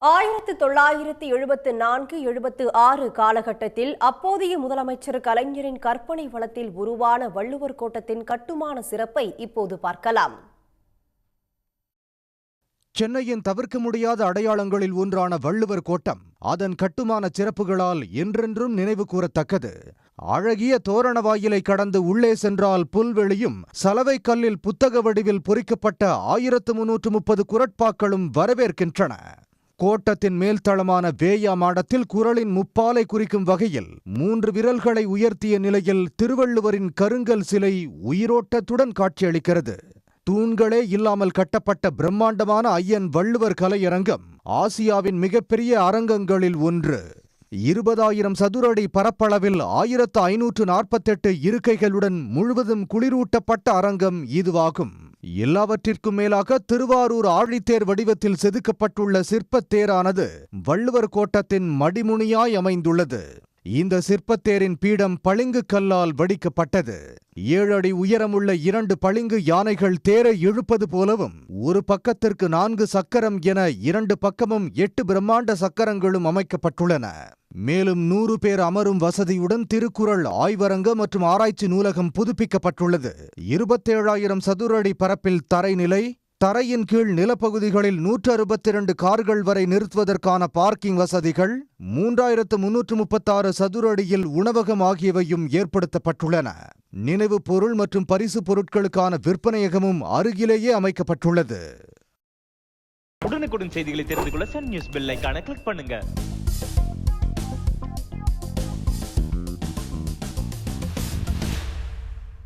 1974-76 காலகட்டத்தில் அப்போதைய முதலமைச்சர் கலைஞரின் கற்பனை வளத்தில் உருவான வள்ளுவர் கோட்டத்தின் கட்டுமான சிறப்பை இப்போது பார்க்கலாம். சென்னையின் தவிர்க்க முடியாத அடையாளங்களில் ஒன்றான வள்ளுவர் கோட்டம் அதன் கட்டுமான சிறப்புகளால் என்றென்றும் நினைவு கூறத்தக்கது. அழகிய தோரண வாயிலை கடந்து உள்ளே சென்றால் புல்வெளியும் சலவை கல்லில் புத்தக வடிவில் பொறிக்கப்பட்ட 1330 குறட்பாக்களும் வரவேற்கின்றன. கோட்டத்தின் மேல்தளமான வேயா மாடத்தில் குறளின் முப்பாலை குறிக்கும் வகையில் 3 விரல்களை உயர்த்திய நிலையில் திருவள்ளுவரின் கருங்கல் சிலை உயிரோட்டத்துடன் காட்சியளிக்கிறது. தூண்களே இல்லாமல் கட்டப்பட்ட பிரம்மாண்டமான ஐயன் வள்ளுவர் கலையரங்கம் ஆசியாவின் மிகப்பெரிய அரங்கங்களில் ஒன்று. 20,000 சதுர அடி பரப்பளவில் 1548 இருக்கைகளுடன் முழுவதும் குளிரூட்டப்பட்ட அரங்கம் இதுவாகும். எல்லாவற்றிற்கும் மேலாக திருவாரூர் ஆழித்தேர் வடிவத்தில் செதுக்கப்பட்டுள்ள சிற்பத்தேரானது வள்ளுவர் கோட்டத்தின் மடிமுனியாய் அமைந்துள்ளது. இந்த சிற்பத்தேரின் பீடம் பளிங்கு கல்லால் வடிக்கப்பட்டது. 7 அடி உயரமுள்ள 2 பளிங்கு யானைகள் தேரை இழுப்பது போலவும் ஒரு பக்கத்திற்கு 4 சக்கரம் என 2 பக்கமும் 8 பிரம்மாண்ட சக்கரங்களும் அமைக்கப்பட்டுள்ளன. மேலும் 100 பேர் அமரும் வசதியுடன் திருக்குறள் ஆய்வரங்கம் மற்றும் ஆராய்ச்சி நூலகம் புதுப்பிக்கப்பட்டுள்ளது. 27,000 சதுர அடி பரப்பில் தரைநிலை, தரையின் கீழ் நிலப்பகுதிகளில் 162 கார்கள் வரை நிறுத்துவதற்கான பார்க்கிங் வசதிகள், 3,336 சதுர அடியில் உணவகம் ஆகியவையும் ஏற்படுத்தப்பட்டுள்ளன. நினைவு பொருள் மற்றும் பரிசு பொருட்களுக்கான விற்பனையகமும் அருகிலேயே அமைக்கப்பட்டுள்ளது. உடனுக்குடன் செய்திகளை தெரிந்து கொள்ள சன் நியூஸ் பெல் ஐகானை கிளிக் பண்ணுங்க.